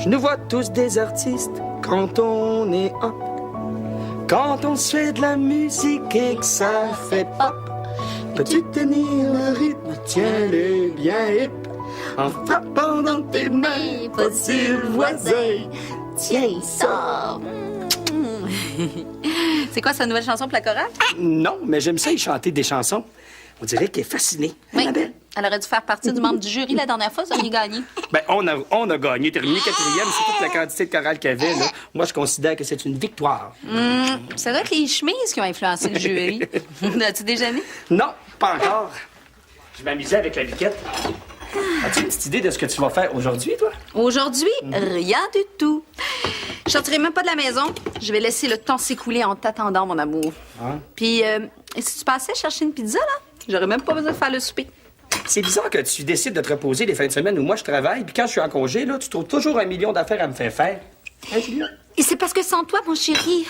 Je nous vois tous des artistes quand on est hop. Quand on se fait de la musique et que ça fait pop. Peux-tu tenir le rythme? Tiens-le bien hip. En frappant dans tes mains, pas sur le voisin. Tiens, il sort. C'est quoi sa nouvelle chanson pour la chorale? Non, mais j'aime ça y chanter des chansons. On dirait qu'elle est fascinée. Oui. Annabelle? Elle aurait dû faire partie du membre du jury la dernière fois, vous auriez gagné. Ben, on a gagné, terminé quatrième. C'est toute la quantité de chorale qu'il y avait, là. Moi, je considère que c'est une victoire. Ça doit être les chemises qui ont influencé le jury. As-tu déjeuné? Non, pas encore. Je m'amusais avec la biquette. As-tu une petite idée de ce que tu vas faire aujourd'hui, toi? Aujourd'hui, rien du tout. Je sortirai même pas de la maison. Je vais laisser le temps s'écouler en t'attendant, mon amour. Hein? Puis, et si tu passais chercher une pizza, là, j'aurais même pas besoin de faire le souper. C'est bizarre que tu décides de te reposer les fins de semaine où moi je travaille, puis quand je suis en congé, là, tu trouves toujours 1 million d'affaires à me faire faire. Hein, Julia? Et c'est parce que sans toi, mon chéri,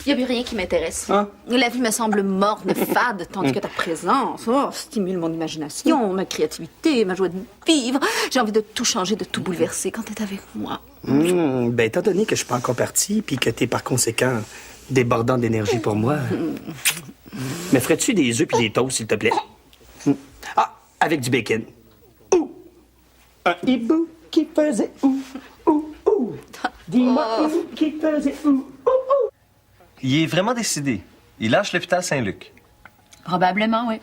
il n'y a plus rien qui m'intéresse. Hein? La vie me semble morne, fade, tandis que ta présence stimule mon imagination, ma créativité, ma joie de vivre. J'ai envie de tout changer, de tout bouleverser quand t'es avec moi. Ben, étant donné que je suis pas encore parti, puis que t'es par conséquent débordant d'énergie pour moi, me ferais-tu des œufs puis des toasts, s'il te plaît? Ah, avec du bacon. Ouh! Un hibou qui faisait ouh, ouh, ouh. Dis-moi ouh, qui faisait ouh, ouh, ouh. Il est vraiment décidé. Il lâche l'hôpital Saint-Luc. Probablement, oui.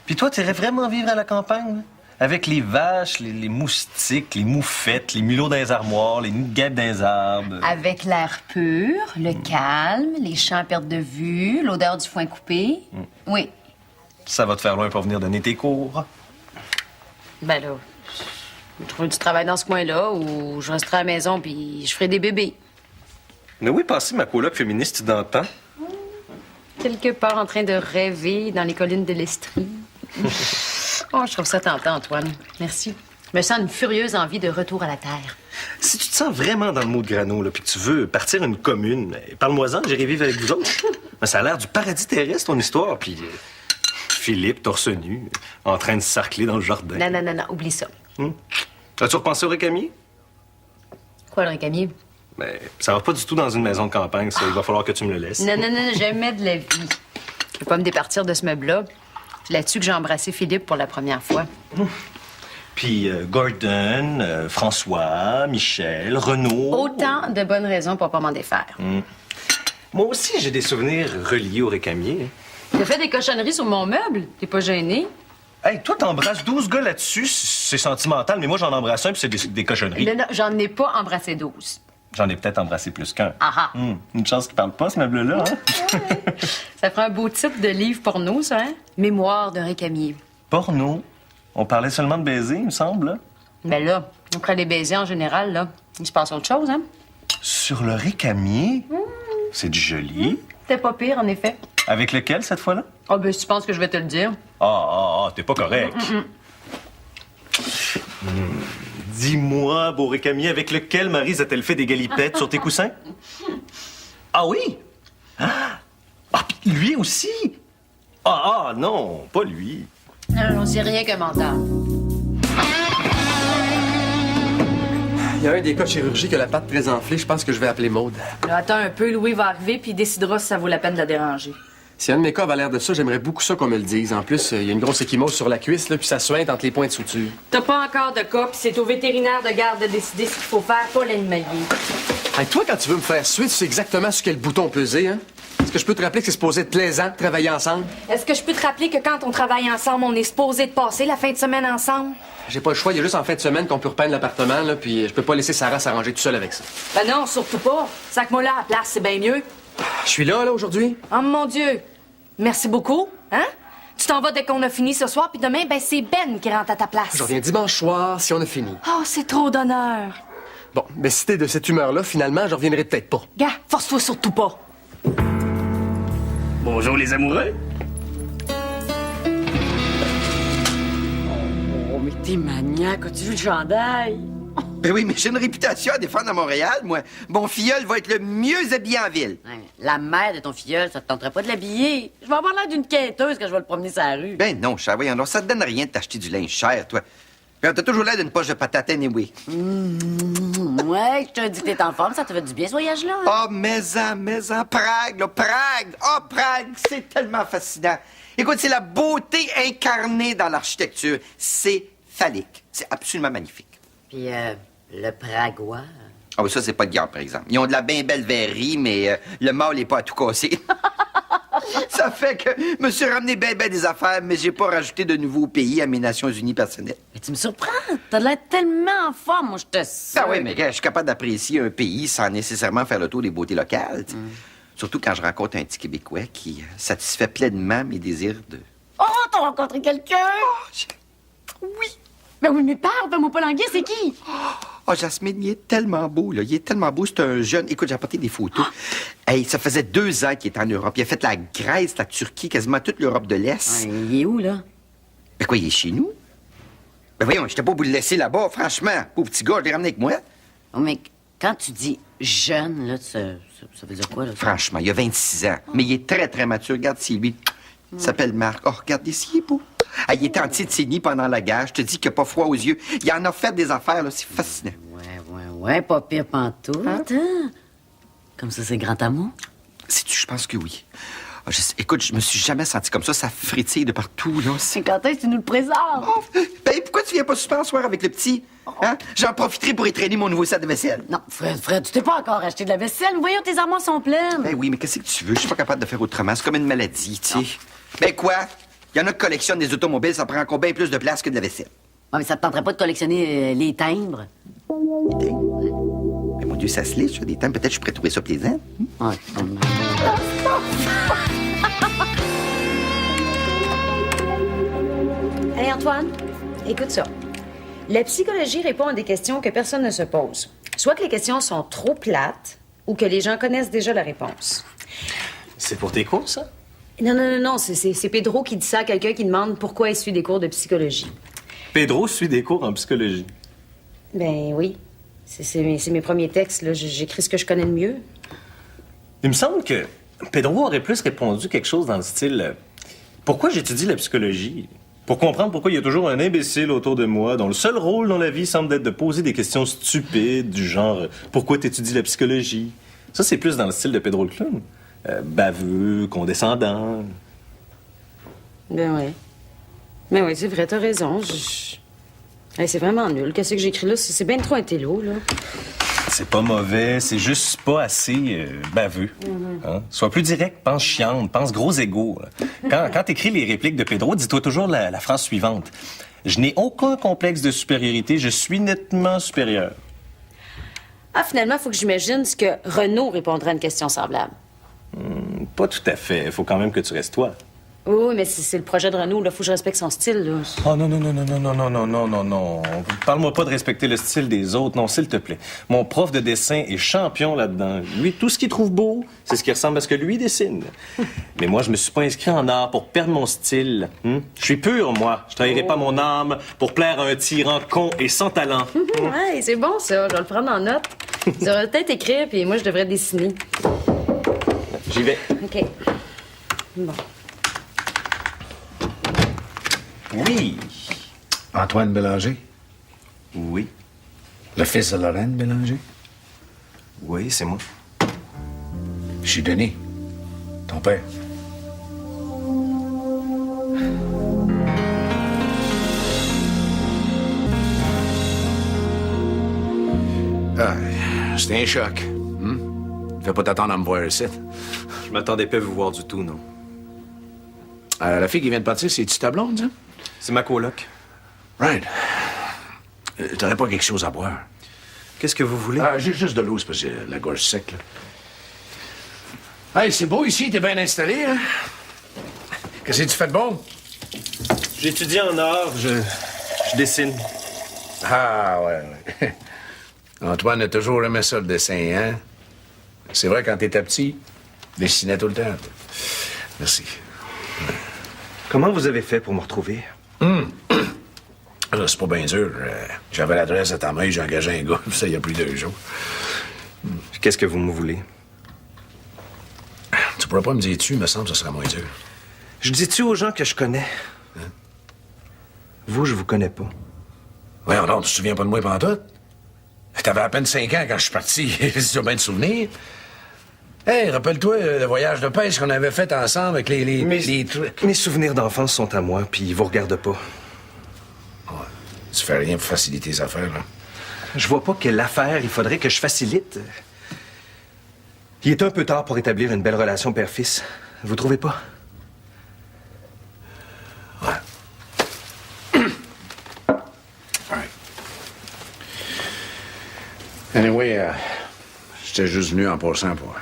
Puis toi, t'irais vraiment vivre à la campagne, là? Avec les vaches, les moustiques, les moufettes, les mulots dans les armoires, les nids de guêpes dans les arbres. Avec l'air pur, le calme, les champs à perte de vue, l'odeur du foin coupé. Oui. Ça va te faire loin pour venir donner tes cours. Ben là, je vais trouver du travail dans ce coin-là ou je resterai à la maison puis je ferai des bébés. Mais où est passée ma coloc féministe dans le temps? Quelque part en train de rêver dans les collines de l'Estrie. Oh, je trouve ça tentant, Antoine. Merci. Je me sens une furieuse envie de retour à la terre. Si tu te sens vraiment dans le mot de grano, là, puis que tu veux partir une commune, parle-moi-en, j'irai vivre avec vous autres. Mais ça a l'air du paradis terrestre, ton histoire, puis Philippe, torse nu, en train de sarcler dans le jardin. Non, oublie ça. As-tu repensé au récamier? Quoi, le récamier? Mais ça va pas du tout dans une maison de campagne, ça. Il va falloir que tu me le laisses. Non, jamais de la vie. Je peux pas me départir de ce meuble-là. C'est là-dessus que j'ai embrassé Philippe pour la première fois. Puis Gordon, François, Michel, Renaud... Autant de bonnes raisons pour pas m'en défaire. Moi aussi, j'ai des souvenirs reliés au récamier. T'as fait des cochonneries sur mon meuble? T'es pas gêné? Hey, toi, t'embrasses 12 gars là-dessus, c'est sentimental, mais moi, j'en embrasse un, puis c'est des cochonneries. Non, j'en ai pas embrassé 12. J'en ai peut-être embrassé plus qu'un. Ah ah. Une chance qu'il parle pas, ce meuble-là, hein? Ça ferait un beau titre de livre porno, ça, hein? Mémoire d'un récamier. Porno. On parlait seulement de baiser, il me semble, là. Ben là, après les baisers en général, là, il se passe autre chose, hein? Sur le récamier? C'est du joli. C'était pas pire, en effet. Avec lequel, cette fois-là? Ah, ben, si tu penses que je vais te le dire. T'es pas correct. Dis-moi, beau récamier, avec lequel Maryse a-t-elle fait des galipettes sur tes coussins? Ah oui? Ah, puis lui aussi? Non, pas lui. Non, c'est rien que mental. Il y a un des cas de chirurgie qui a la patte très enflée. Je pense que je vais appeler Maude. Là, attends un peu, Louis va arriver puis il décidera si ça vaut la peine de la déranger. Si un de mes cas avait l'air de ça, j'aimerais beaucoup ça qu'on me le dise. En plus, il y a une grosse échymose sur la cuisse, là, puis ça sointe entre les points de suture. T'as pas encore de cas, puis c'est au vétérinaire de garde de décider ce qu'il faut faire, pas l'animailler. Hey, toi, quand tu veux me faire suer, tu sais exactement sur quel bouton peser, hein? Est-ce que je peux te rappeler que c'est supposé être plaisant de travailler ensemble? Est-ce que je peux te rappeler que quand on travaille ensemble, on est supposé de passer la fin de semaine ensemble? J'ai pas le choix, il y a juste en fin de semaine qu'on peut repeindre l'appartement, là, puis je peux pas laisser Sarah s'arranger tout seul avec ça. Ben non, surtout pas. Sac-moi là à la place, c'est bien mieux. Je suis là, aujourd'hui? Oh mon Dieu! Merci beaucoup, hein? Tu t'en vas dès qu'on a fini ce soir, puis demain, ben c'est Ben qui rentre à ta place. Je reviens dimanche soir, si on a fini. Oh, c'est trop d'honneur. Bon, mais si t'es de cette humeur-là, finalement, je reviendrai peut-être pas. Gars, force-toi surtout pas. Bonjour, les amoureux. Oh, mais t'es maniaque, as-tu vu le chandail? Ben oui, mais j'ai une réputation à défendre à Montréal, moi. Mon filleul va être le mieux habillé en ville. La mère de ton filleul, ça te tenterait pas de l'habiller? Je vais avoir l'air d'une quêteuse quand je vais le promener sur la rue. Ben non, chat, voyons donc, ça te donne rien de t'acheter du linge cher, toi. T'as toujours l'air d'une poche de patate, anyway. Ouais, je te dis que t'es en forme, ça te fait du bien, ce voyage-là. Hein? Oh, mais en, Prague, là, Prague! Oh, Prague, c'est tellement fascinant. Écoute, c'est la beauté incarnée dans l'architecture. C'est phallique. C'est absolument magnifique. Puis, le Pragois. Ah oui, ça, c'est pas de guerre, par exemple. Ils ont de la bien belle verrerie, mais le mâle n'est pas à tout casser. Ça fait que je me suis ramené bien des affaires, mais j'ai pas rajouté de nouveaux pays à mes Nations Unies personnelles. Mais tu me surprends. T'as l'air tellement en forme, moi, je te sais. Ah oui, mais gars, je suis capable d'apprécier un pays sans nécessairement faire le tour des beautés locales. Tu sais. Surtout quand je rencontre un petit Québécois qui satisfait pleinement mes désirs de... Oh, t'as rencontré quelqu'un? Oui. Ben oui, mais parle, fais-moi pas languir, c'est qui? Oh, Jasmine, il est tellement beau, là. Il est tellement beau. C'est un jeune... Écoute, j'ai apporté des photos. Hey, ça faisait 2 ans qu'il était en Europe. Il a fait la Grèce, la Turquie, quasiment toute l'Europe de l'Est. Il est où, là? Ben quoi, il est chez nous? Ben voyons, j'étais pas au bout de le laisser là-bas, franchement. Pauvre petit gars, je l'ai ramené avec moi. Oh, mais quand tu dis jeune, là, ça veut dire quoi, là? Franchement, il a 26 ans. Mais il est très, très mature. Regarde, c'est lui. Il s'appelle Marc. Oh, regarde ici, il est beau. Ah, il était en Tchétchénie pendant la guerre. Je te dis qu'il n'a pas froid aux yeux. Il en a fait des affaires, là. C'est fascinant. Ouais, pas pire pantoute. Hein? Comme ça, c'est grand amour? Sais-tu, je pense que oui. Ah, écoute, je me suis jamais senti comme ça. Ça fritille de partout, là. C'est quand est-ce que tu nous le présentes? Oh, ben, pourquoi tu viens pas super en soir avec le petit? Hein? J'en profiterai pour étraîner mon nouveau set de vaisselle. Non, Fred, tu t'es pas encore acheté de la vaisselle. Voyons, tes armoires sont pleines. Ben oui, mais qu'est-ce que tu veux? Je suis pas capable de faire autrement. C'est comme une maladie, tu sais. Ben quoi? Il y en a qui collectionnent des automobiles, ça prend encore bien plus de place que de la vaisselle. Ouais, mais ça te tenterait pas de collectionner les timbres? Des timbres? Ben mon Dieu, ça se lit, ça, des timbres. Peut-être que je pourrais trouver ça plaisant. Ouais. Hey Antoine, écoute ça. La psychologie répond à des questions que personne ne se pose. Soit que les questions sont trop plates ou que les gens connaissent déjà la réponse. C'est pour tes cours, ça? Non, c'est Pedro qui dit ça à quelqu'un qui demande pourquoi il suit des cours de psychologie. Pedro suit des cours en psychologie. Ben oui. C'est mes premiers textes, là. J'écris ce que je connais le mieux. Il me semble que Pedro aurait plus répondu quelque chose dans le style pourquoi j'étudie la psychologie? Pour comprendre pourquoi il y a toujours un imbécile autour de moi dont le seul rôle dans la vie semble être de poser des questions stupides du genre pourquoi t'étudies la psychologie? Ça, c'est plus dans le style de Pedro le clown. Baveux, condescendant. Ben oui, c'est vrai, t'as raison. Hey, c'est vraiment nul. Qu'est-ce que j'écris là? C'est bien trop intello, là. C'est pas mauvais, c'est juste pas assez baveux. Hein? Sois plus direct, pense chiante, pense gros égo. Quand t'écris les répliques de Pedro, dis-toi toujours la phrase suivante. Je n'ai aucun complexe de supériorité, je suis nettement supérieur. Ah, finalement, faut que j'imagine ce que Renaud répondrait à une question semblable. Pas tout à fait. Faut quand même que tu restes toi. Oui, mais c'est le projet de Renaud, là. Faut que je respecte son style, là. Oh non. Parle-moi pas de respecter le style des autres, non, s'il te plaît. Mon prof de dessin est champion là-dedans. Lui, tout ce qu'il trouve beau, c'est ce qui ressemble à ce que lui dessine. Mais moi, je me suis pas inscrit en art pour perdre mon style. Je suis pur, moi. Je travaillerai pas mon âme pour plaire à un tyran con et sans talent. Ouais, c'est bon, ça. Je vais le prendre en note. Tu devrais peut-être écrire, puis moi, je devrais dessiner. J'y vais. OK. Bon. Oui. Antoine Bélanger? Oui. Le fils de Lorraine Bélanger? Oui, c'est moi. Je suis Denis, ton père. Ah, c'était un choc. Fais pas t'attendre à me voir ici. Je m'attendais pas à vous voir du tout, non. La fille qui vient de partir, c'est-tu ta blonde, ça? C'est ma coloc. Right. T'aurais pas quelque chose à boire? Qu'est-ce que vous voulez? J'ai juste de l'eau, c'est parce que la gorge sec, là. Hey, c'est beau ici, t'es bien installé, hein? Qu'est-ce que tu fais de bon? J'étudie en art, je dessine. Ah, ouais. Antoine a toujours aimé ça, le dessin, hein? C'est vrai, quand t'étais petit, dessinais tout le temps. Merci. Comment vous avez fait pour me retrouver? C'est pas bien dur. J'avais l'adresse à ta main, j'ai engagé un gars, ça, il y a plus de 2 jours. Qu'est-ce que vous me voulez? Tu pourrais pas me dire tu, me semble que ça serait moins dur. Je dis-tu aux gens que je connais? Vous, je vous connais pas. Voyons donc, tu te souviens pas de moi pantoute? T'avais à peine 5 ans quand je suis parti. Tu as bien de souvenirs. Hey, rappelle-toi le voyage de pêche qu'on avait fait ensemble avec les trucs. Mes souvenirs d'enfance sont à moi, puis ils vous regardent pas. Ouais. Tu fais rien pour faciliter les affaires, là. Je vois pas quelle affaire il faudrait que je facilite. Il est un peu tard pour établir une belle relation père-fils. Vous trouvez pas? Ouais. Ouais. Anyway, j'étais juste venu en passant pour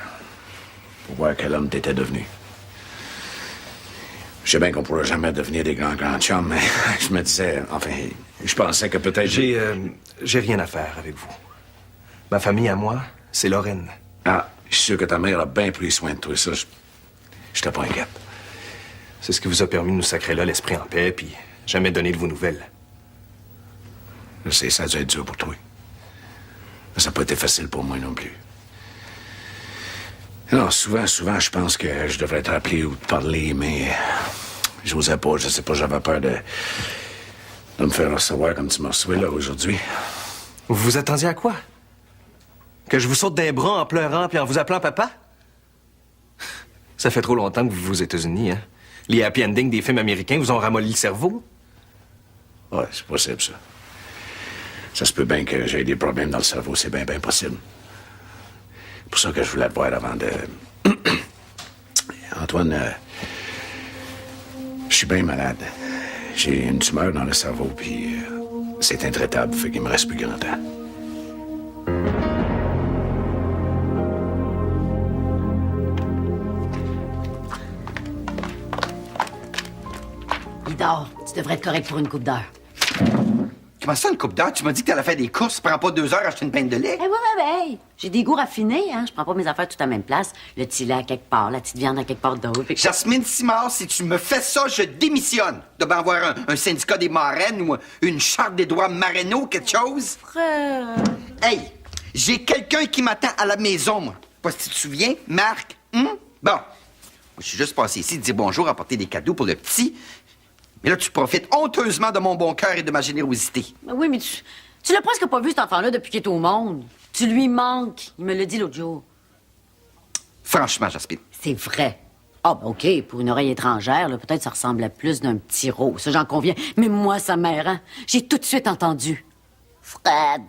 voir quel homme t'étais devenu. Je sais bien qu'on pourra jamais devenir des grands chums, mais je me disais, enfin, je pensais que peut-être... J'ai rien à faire avec vous. Ma famille à moi, c'est Lorraine. Ah, je suis sûr que ta mère a bien pris soin de toi, ça, je t'ai pas inquiète. C'est ce qui vous a permis de nous sacrer là l'esprit en paix, puis jamais donner de vos nouvelles. Je sais, ça a dû être dur pour toi. Mais ça n'a pas été facile pour moi non plus. Non, souvent, je pense que je devrais te rappeler ou te parler, mais j'osais pas, je sais pas, j'avais peur de me faire recevoir comme tu m'as reçu là aujourd'hui. Vous vous attendiez à quoi? Que je vous saute des bras en pleurant puis en vous appelant papa? Ça fait trop longtemps que vous vivez aux États-Unis, hein? Les happy endings des films américains vous ont ramolli le cerveau? Ouais, c'est possible, ça. Ça se peut bien que j'ai des problèmes dans le cerveau, c'est bien possible. C'est pour ça que je voulais te voir avant de... Antoine, je suis bien malade. J'ai une tumeur dans le cerveau, puis c'est intraitable, fait qu'il me reste plus grand temps. Il dort. Tu devrais être correct pour une coupe d'heure. Comment ça, une coupe d'heure? Tu m'as dit que t'allais faire des courses. Prends pas 2 heures à acheter une pinte de lait. Ouais. J'ai des goûts raffinés, hein. Je prends pas mes affaires tout à la même place. Le petit lait à quelque part, la petite viande à quelque part d'autre. Puis... Jasmine Simard, si tu me fais ça, je démissionne. Tu dois avoir un syndicat des marraines ou une charte des droits marrainaux, quelque chose. Frère... Hey, j'ai quelqu'un qui m'attend à la maison, moi. Pas si tu te souviens, Marc. Bon, je suis juste passé ici de dire bonjour, apporter des cadeaux pour le petit. Mais là, tu profites honteusement de mon bon cœur et de ma générosité. Ben oui, mais tu l'as presque pas vu, cet enfant-là, depuis qu'il est au monde. Tu lui manques. Il me l'a dit l'autre jour. Franchement, Jasmine. C'est vrai. Ah, ben OK, pour une oreille étrangère, là, peut-être ça ressemble à plus d'un petit rot. Ça, j'en conviens. Mais moi, sa mère, hein, j'ai tout de suite entendu. Fred.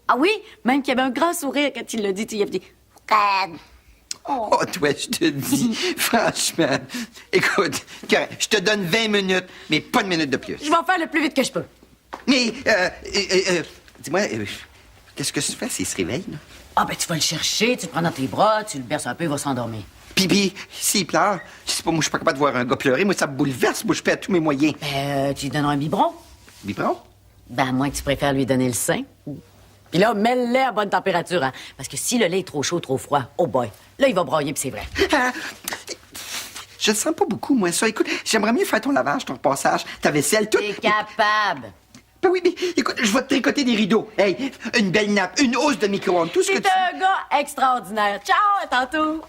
Ah oui? Même qu'il y avait un grand sourire quand il l'a dit. Il a dit Fred. Oh, toi, je te dis, franchement. Écoute, correct, je te donne 20 minutes, mais pas de minute de plus. Je vais en faire le plus vite que je peux. Mais, dis-moi, qu'est-ce que tu fais s'il se réveille, là? Ah, ben tu vas le chercher, tu le prends dans tes bras, tu le berces un peu, il va s'endormir. Puis, s'il pleure, je sais pas, moi, je suis pas capable de voir un gars pleurer. Moi, ça me bouleverse. Moi, je fais à tous mes moyens. Ben, tu lui donneras un biberon. Biberon? Ben, à moins que tu préfères lui donner le sein. Puis là, mets-le lait à bonne température, hein. Parce que si le lait est trop chaud, trop froid, oh boy, là, il va broyer, puis c'est vrai. Je le sens pas beaucoup, moi, ça. Écoute, j'aimerais mieux faire ton lavage, ton repassage, ta vaisselle, tout. T'es capable. Ben oui, mais écoute, je vais te tricoter des rideaux. Hey, une belle nappe, une housse de micro-ondes, tout ce que C'est tu... un gars extraordinaire. Ciao, à tantôt.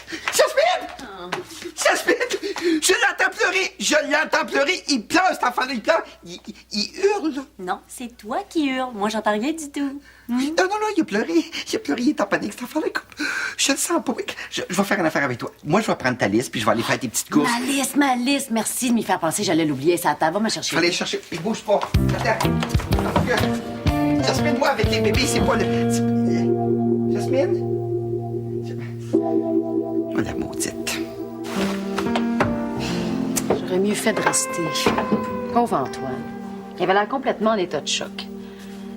Jasmine! Jasmine! Je l'entends pleurer. Il pleure, cet enfant-là, il pleure. Il hurle. Non, c'est toi qui hurles. Moi, j'entends rien du tout. Non, il a pleuré. Il est en panique, cet enfant-là. Je le sens pas. Je vais faire une affaire avec toi. Moi, je vais prendre ta liste, puis je vais aller faire tes petites courses. Ma liste. Merci de m'y faire penser. J'allais l'oublier. Ça table. Va me chercher. Je vais aller chercher. Il bouge pas. Attends. Parce que Jasmine, moi, avec les bébés, c'est pas le... Jasmine? Oh, la maudite. J'aurais mieux fait de rester. Pauvre Antoine. Il avait l'air complètement en état de choc.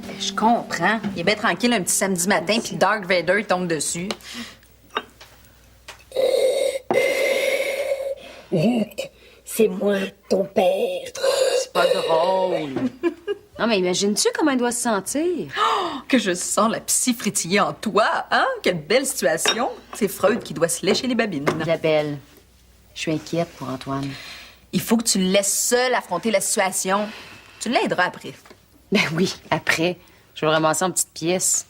Ben, je comprends. Il est bien tranquille un petit samedi matin, puis Dark Vader il tombe dessus. Luc, c'est moi, ton père. C'est pas drôle. Non, mais imagines-tu comment il doit se sentir? Oh, que je sens la psy frétiller en toi, hein? Quelle belle situation. C'est Freud qui doit se lécher les babines. Isabelle, je suis inquiète pour Antoine. Il faut que tu le laisses seul affronter la situation. Tu l'aideras après. Ben oui, après. Je vais ramasser en petites pièces.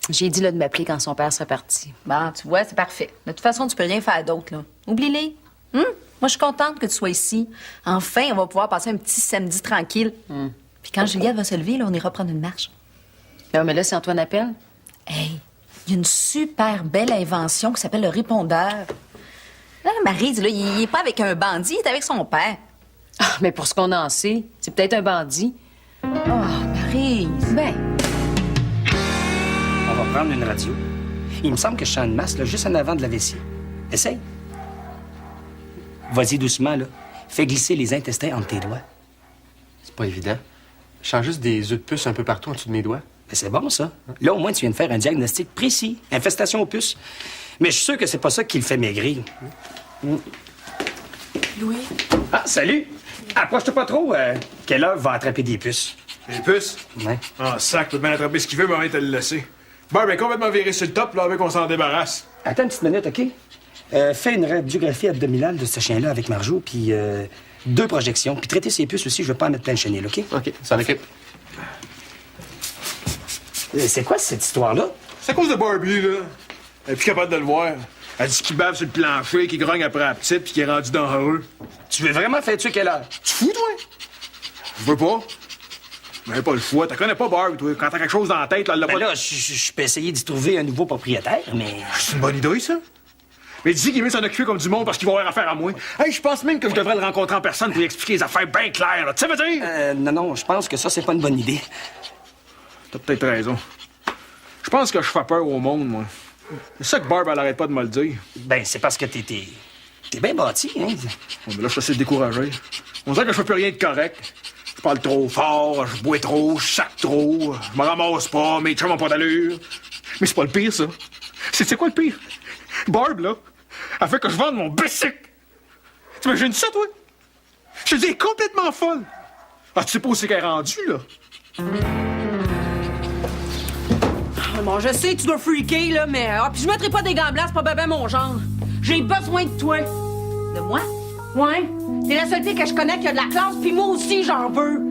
J'ai dit là de m'appeler quand son père serait parti. Bon, tu vois, c'est parfait. De toute façon, tu peux rien faire d'autre, là. Oublie-les. Moi, je suis contente que tu sois ici. Enfin, on va pouvoir passer un petit samedi tranquille. Puis Puis quand Juliette va se lever, là, on ira prendre une marche. Non, mais là, si Antoine appelle. Hey, il y a une super belle invention qui s'appelle le répondeur. Là, Maryse, là, il est pas avec un bandit, il est avec son père. Ah, mais pour ce qu'on en sait, c'est peut-être un bandit. Oh, Maryse. Ben, On va prendre une radio. Il me semble que je sens une masse, là, juste en avant de la vessie. Essaye. Vas-y doucement, là. Fais glisser les intestins entre tes doigts. C'est pas évident. Je sens juste des œufs de puce un peu partout en dessous de mes doigts. Mais c'est bon, ça. Là, au moins, tu viens de faire un diagnostic précis. Infestation aux puces. Mais je suis sûr que c'est pas ça qui le fait maigrir. Louis? Ah, salut! Approche-toi pas trop. Quelle heure va attraper des puces? Les puces? Ouais. Ah, sac, peut bien attraper ce qu'il veut, mais on va te le laisser. Barb est complètement viré sur le top, là, avec qu'on s'en débarrasse. Attends une petite minute, OK? Fais une radiographie abdominale de ce chien-là avec Marjo, puis 2 projections. Puis traiter ses puces aussi, je veux pas en mettre plein le chenil, OK? OK, ça occupe. C'est quoi cette histoire-là? C'est à cause de Barbie, là. Elle est plus capable de le voir. Elle dit qu'il bave sur le plancher, qu'il grogne après la petite, puis qu'il est rendu dangereux. Tu veux vraiment faire tuer quelle heure? Tu fous, toi? Je veux pas. Mais pas le choix. T'as connais pas Barb, toi. Quand t'as quelque chose dans la tête, là, elle l'a Ben pas... là, je peux essayer d'y trouver un nouveau propriétaire, mais... C'est une bonne idée, ça. Mais dis qu'il veut s'en occuper comme du monde parce qu'il va avoir affaire à moi. Hey, je pense même que je devrais le rencontrer en personne pour lui expliquer les affaires bien claires, là. Tu sais, veux dire? Non, je pense que ça, c'est pas une bonne idée. T'as peut-être raison. Je pense que je fais peur au monde, moi. C'est ça que Barb, elle arrête pas de me le dire. Ben, c'est parce que t'es bien bâti, hein? Bon, mais là, je suis assez découragé. On dirait que je fais plus rien de correct. Je parle trop fort, je bois trop, je sac trop, je me ramasse pas, mes chums ont pas d'allure. Mais c'est pas le pire, ça. C'est quoi le pire? Barb, là, elle fait que je vende mon bicycle. T'imagines ça, toi? Je te dis, elle est complètement folle. Ah, tu sais pas où c'est qu'elle est rendue, là? Bon, je sais, tu dois freaker, là, mais... Ah, puis je mettrai pas des gants blancs, c'est pas ben mon genre. J'ai besoin de toi. De moi? Ouais. T'es la seule fille que je connais qui a de la classe, puis moi aussi, j'en veux.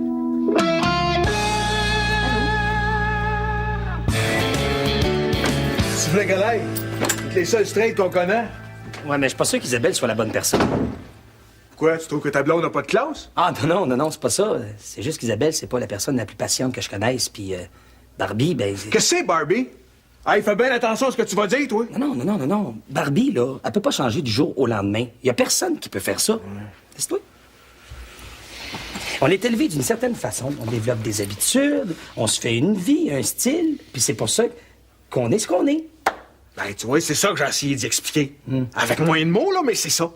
Tu voulais qu'elle aille? Les seuls straight qu'on connaît? Ouais, mais je suis pas sûr qu'Isabelle soit la bonne personne. Quoi, tu trouves que ta blonde n'a pas de classe? Ah, non, c'est pas ça. C'est juste qu'Isabelle, c'est pas la personne la plus patiente que je connaisse, puis Barbie, ben... Qu'est-ce que c'est, Barbie? Hey, fais bien attention à ce que tu vas dire, toi. Non. Barbie, là, elle peut pas changer du jour au lendemain. Y a personne qui peut faire ça. C'est toi. On est élevé d'une certaine façon. On développe des habitudes, on se fait une vie, un style, puis c'est pour ça qu'on est ce qu'on est. Ben, tu vois, c'est ça que j'ai essayé d'y expliquer. Avec moins de mots, là, mais c'est ça.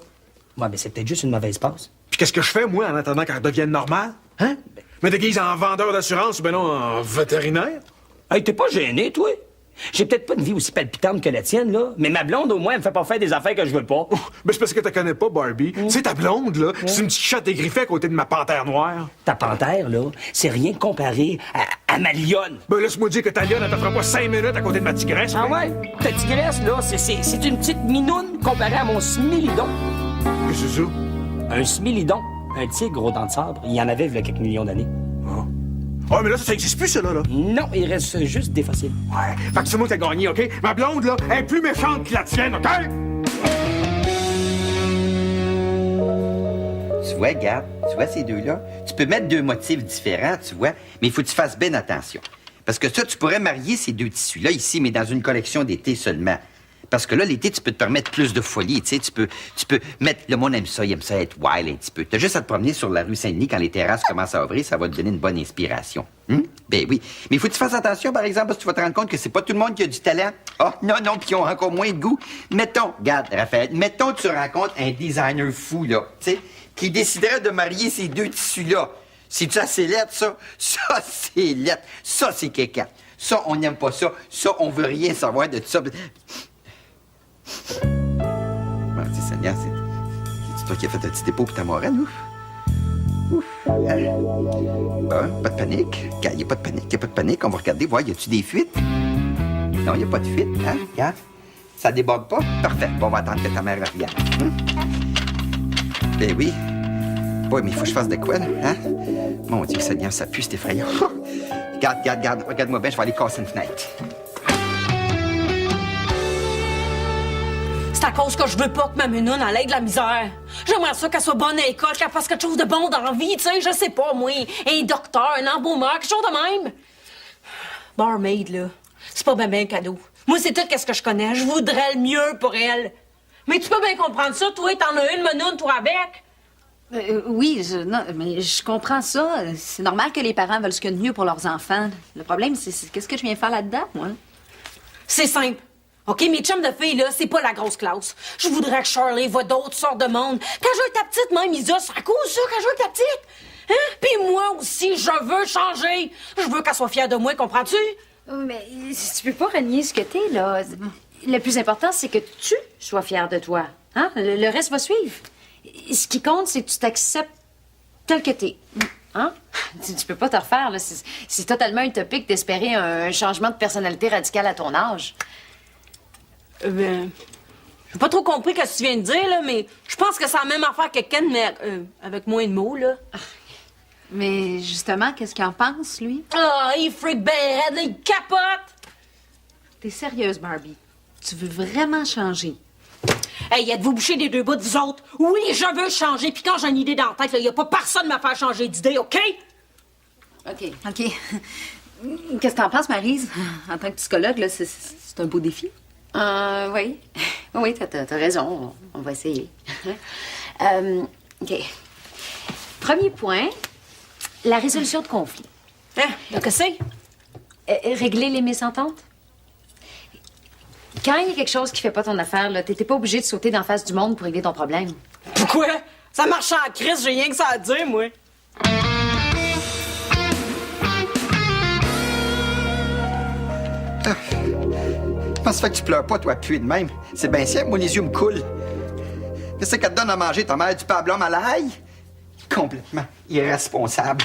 Ouais, mais c'est peut-être juste une mauvaise passe. Puis qu'est-ce que je fais, moi, en attendant qu'elle redevienne normale? Hein? Me déguise en vendeur d'assurance ou ben non, en vétérinaire? Hey, t'es pas gêné, toi? J'ai peut-être pas une vie aussi palpitante que la tienne, là, mais ma blonde, au moins, elle me fait pas faire des affaires que je veux pas. Ben, c'est parce que tu connais pas, Barbie. Tu sais, ta blonde, là, c'est une petite chatte dégriffée à côté de ma panthère noire. Ta panthère, là, c'est rien comparé à ma lionne. Ben, laisse-moi dire que ta lionne, elle te fera pas 5 minutes à côté de ma tigresse. Ah ouais? Ta tigresse, là, c'est une petite minoune comparée à mon smilidon. Qu'est-ce que c'est ça? Un smilidon, un tigre aux dents de sabre, il y en avait il y a quelques millions d'années. Ah, mais là, ça existe plus, ça, là. Non, il reste juste des fossiles. Ouais, fait que c'est moi qui ai gagné, OK? Ma blonde, là, elle est plus méchante que la tienne, OK? Tu vois, regarde, tu vois ces deux-là? Tu peux mettre 2 motifs différents, tu vois, mais il faut que tu fasses bien attention. Parce que ça, tu pourrais marier ces 2 tissus-là ici, mais dans une collection d'été seulement. Parce que là, l'été, tu peux te permettre plus de folie, tu sais. Tu peux mettre... Le monde aime ça, il aime ça être wild un petit peu. T'as juste à te promener sur la rue Saint-Denis quand les terrasses commencent à ouvrir, ça va te donner une bonne inspiration. Ben oui. Mais il faut que tu fasses attention, par exemple, parce que tu vas te rendre compte que c'est pas tout le monde qui a du talent. Ah, non, puis qui ont encore moins de goût. Mettons, regarde, Raphaël, mettons que tu rencontres un designer fou, là, tu sais, qui déciderait de marier ces 2 tissus-là. C'est-tu assez lettre, ça? Ça, c'est lettre. Ça, c'est caca. Ça, on n'aime pas ça. Ça, on veut rien savoir de ça. Mardi Seigneur, c'est toi qui as fait un petit dépôt pour ta moraine, ouf. Bon, pas de panique. Il n'y a pas de panique, On va regarder, voir, y a-tu des fuites? Non, il n'y a pas de fuite, hein? Regarde. Ça déborde pas? Parfait. Bon, on va attendre que ta mère regarde. Ben oui. Oui, mais il faut que je fasse de quoi, là? Hein? Mon Dieu, Seigneur, ça pue, c'est effrayant. Regarde. Regarde-moi bien, je vais aller casser une fenêtre. C'est à cause que je veux pas que ma menoune elle ait de la misère. J'aimerais ça qu'elle soit bonne à l'école, qu'elle fasse quelque chose de bon dans la vie, tu sais, je sais pas, moi. Un docteur, un embaumeur, quelque chose de même. Barmaid, là, c'est pas ben cadeau. Moi, c'est tout qu'est-ce que je connais. Je voudrais le mieux pour elle. Mais tu peux bien comprendre ça, toi, t'en as une menoune, toi, avec. Oui, non, mais je comprends ça. C'est normal que les parents veulent ce qu'il y a de mieux pour leurs enfants. Le problème, c'est qu'est-ce que je viens faire là-dedans, moi? C'est simple. OK, mes chums de filles, là, c'est pas la grosse classe. Je voudrais que Charlie voit d'autres sortes de monde. Quand je veux être ta petite, même Isa, c'est à cause de ça quand je veux être ta petite. Hein? Puis moi aussi, je veux changer. Je veux qu'elle soit fière de moi, comprends-tu? Mais tu peux pas renier ce que t'es, là. Le plus important, c'est que tu sois fière de toi. Hein? Le reste va suivre. Ce qui compte, c'est que tu t'acceptes tel que t'es. Hein? Tu peux pas te refaire, là. C'est totalement utopique d'espérer un changement de personnalité radical à ton âge. J'ai pas trop compris ce que tu viens de dire, là, mais je pense que c'est la même affaire que Ken, mais avec moins de mots, là. Mais justement, qu'est-ce qu'il en pense, lui? Ah, il freak ben raide, là, il capote! T'es sérieuse, Barbie? Tu veux vraiment changer? Hey, êtes-vous bouché des deux bouts, vous autres? Oui, je veux changer, puis quand j'ai une idée dans la tête, il y a pas personne à me faire changer d'idée, OK? OK. Qu'est-ce que t'en penses, Maryse? En tant que psychologue, là, c'est un beau défi. Oui. Oui, t'as raison. On va essayer. OK. Premier point, la résolution de conflits. Hein? Qu'est-ce que c'est? Régler les mésententes. Quand il y a quelque chose qui fait pas ton affaire, là, t'es pas obligé de sauter d'en face du monde pour régler ton problème. Pourquoi? Ça marche en crise, j'ai rien que ça à dire, moi. Comment ça fait que tu pleures pas, toi, puer de même? C'est bien simple, moi, les yeux me coulent. Qu'est-ce qu'elle te donne à manger, ta mère, du pablum à l'ail? Complètement irresponsable.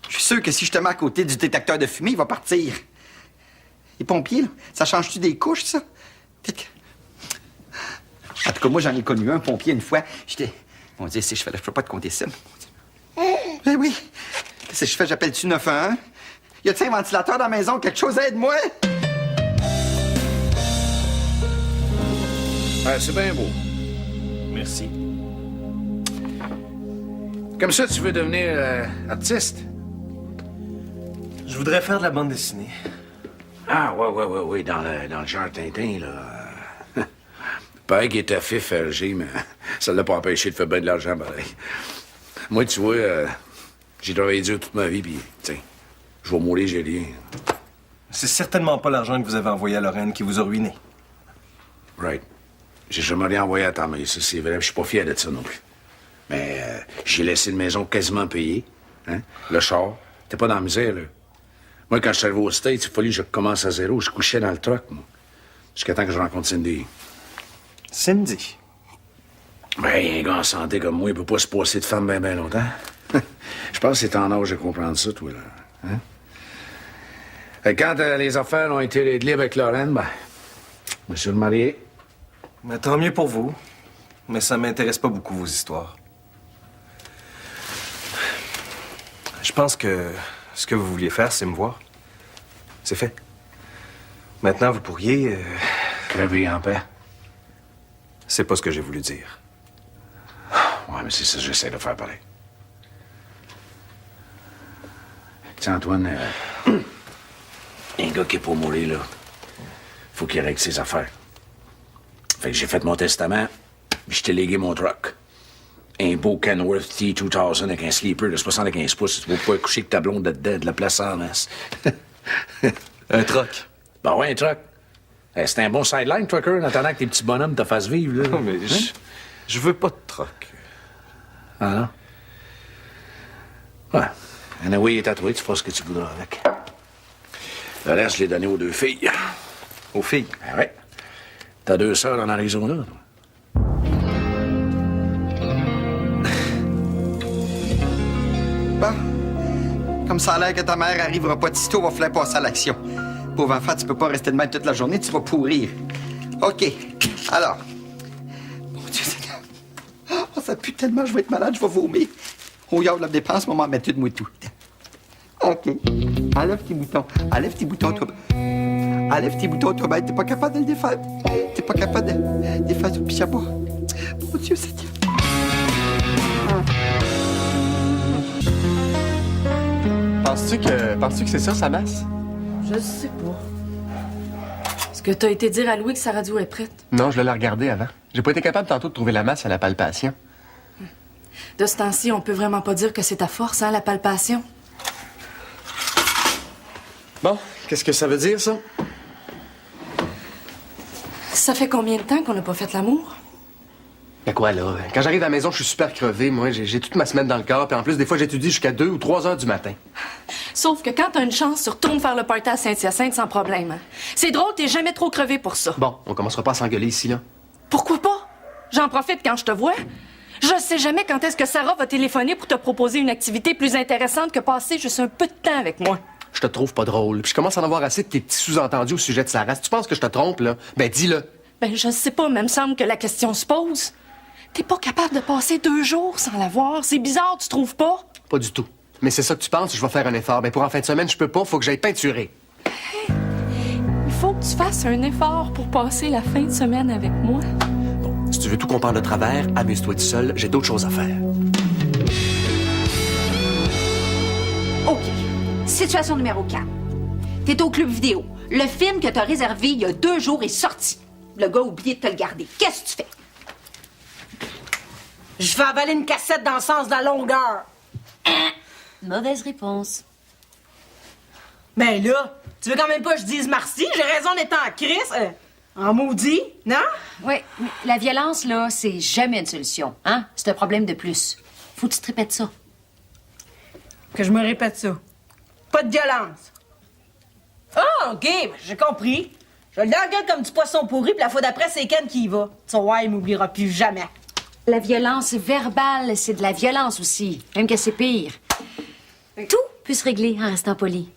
Je suis sûr que si je te mets à côté du détecteur de fumée, il va partir. Les pompiers, là, ça change-tu des couches, ça? En tout cas, moi, j'en ai connu un pompier une fois. J'étais... Mon Dieu, si je peux pas te compter ça. Ben oui. Qu'est-ce que je fais? J'appelle-tu 911? Y a-t-il un ventilateur dans la maison? Quelque chose, aide-moi! Ouais, c'est bien beau. Merci. Comme ça, tu veux devenir artiste? Je voudrais faire de la bande dessinée. Ah, ouais, dans le genre Tintin, là. Pareil qu'il était fait Ferger, mais ça l'a pas empêché de faire bien de l'argent, pareil. Moi, tu vois, j'ai travaillé dur toute ma vie, puis, tiens, je vais mourir, j'ai rien. C'est certainement pas l'argent que vous avez envoyé à Lorraine qui vous a ruiné. Right. J'ai jamais rien envoyé à ta mère, ça, c'est vrai, je suis pas fier de ça non plus. Mais j'ai laissé une maison quasiment payée, hein? Le char, t'es pas dans la misère, là. Moi, quand je suis arrivé aux States, il fallait que je commence à zéro. Je couchais dans le truck, moi. Jusqu'à temps que je rencontre Cindy. Cindy? Ben, un gars en santé comme moi, il peut pas se passer de femme bien longtemps. Je pense que c'est en âge de comprendre ça, toi, là. Hein? Et quand les affaires ont été réglées avec Lorraine, ben, je me suis remarié. Mais tant mieux pour vous. Mais ça m'intéresse pas beaucoup, vos histoires. Je pense que ce que vous vouliez faire, c'est me voir. C'est fait. Maintenant, vous pourriez... Crever en paix. C'est pas ce que j'ai voulu dire. Ouais, mais c'est ça que j'essaie de faire pareil. Tu sais, Antoine, un gars qui est pour mourir, là, faut qu'il règle ses affaires. Fait que j'ai fait mon testament, puis je t'ai légué mon truck. Un beau Kenworth T2000 avec un sleeper de 75 pouces. Tu vas pouvoir coucher avec ta blonde dedans, de la place en masse. Un truck? Ben ouais, un truck. C'est un bon sideline, trucker, en attendant que tes petits bonhommes te fassent vivre, là. Non, mais je veux pas de truck. Ah non? Ouais. Anyway, il est tatoué, tu feras ce que tu voudras avec. Le reste, je l'ai donné aux deux filles. Aux filles? Ah ouais. T'as 2 sœurs en Arizona, toi. Bon. Comme ça a l'air que ta mère arrivera pas de sitôt, va falloir passer à l'action. Pauvre enfant, tu peux pas rester de même toute la journée, tu vas pourrir. OK. Alors. Mon Dieu Seigneur. Oh, ça pue tellement, je vais être malade, je vais vomir. Oh, y'a de la dépense, maman, mets tout de moi tout. OK. Enlève tes boutons. Enlève tes boutons, toi. Enlève tes boutons, toi, t'es pas capable de le défaire. T'es pas capable de faire du pyjama. Mon Dieu, Seigneur. Penses-tu que c'est ça, sa masse? Je sais pas. Est-ce que t'as été dire à Louis que sa radio est prête? Non, je l'ai regardé avant. J'ai pas été capable tantôt de trouver la masse à la palpation. De ce temps-ci, on peut vraiment pas dire que c'est ta force, hein, la palpation? Bon, qu'est-ce que ça veut dire, ça? Ça fait combien de temps qu'on n'a pas fait l'amour? Ben quoi, là? Quand j'arrive à la maison, je suis super crevé, moi. J'ai toute ma semaine dans le corps, puis en plus, des fois, j'étudie jusqu'à 2 ou 3 heures du matin. Sauf que quand t'as une chance, tu retournes faire le party à Saint-Hyacinthe sans problème. Hein? C'est drôle, t'es jamais trop crevé pour ça. Bon, on commencera pas à s'engueuler ici, là. Pourquoi pas? J'en profite quand je te vois. Je sais jamais quand est-ce que Sarah va téléphoner pour te proposer une activité plus intéressante que passer juste un peu de temps avec moi. Je te trouve pas drôle, puis je commence à en avoir assez de tes petits sous-entendus au sujet de Sarah. Si tu penses que je te trompe, là, ben dis-le. Ben, je sais pas, mais il me semble que la question se pose. T'es pas capable de passer 2 jours sans la voir. C'est bizarre, tu trouves pas? Pas du tout. Mais c'est ça que tu penses, je vais faire un effort. Ben pour en fin de semaine, je peux pas, faut que j'aille peinturer. Hey, il faut que tu fasses un effort pour passer la fin de semaine avec moi. Bon, si tu veux tout comprendre de travers, amuse-toi tout seul, j'ai d'autres choses à faire. OK. Situation numéro 4. T'es au club vidéo. Le film que t'as réservé il y a 2 jours est sorti. Le gars a oublié de te le garder. Qu'est-ce que tu fais? Je vais avaler une cassette dans le sens de la longueur. Mauvaise réponse. Ben là, tu veux quand même pas que je dise merci? J'ai raison d'être en crise. En maudit, non? Oui, mais la violence, là, c'est jamais une solution. Hein? C'est un problème de plus. Faut que tu te répètes ça. Que je me répète ça. Pas de violence. Ah, OK, ben, j'ai compris. Je le l'engueule comme du poisson pourri, puis la fois d'après, c'est Ken qui y va. Tu vois, il m'oubliera plus jamais. La violence verbale, c'est de la violence aussi. Même que c'est pire. Tout peut se régler en restant poli.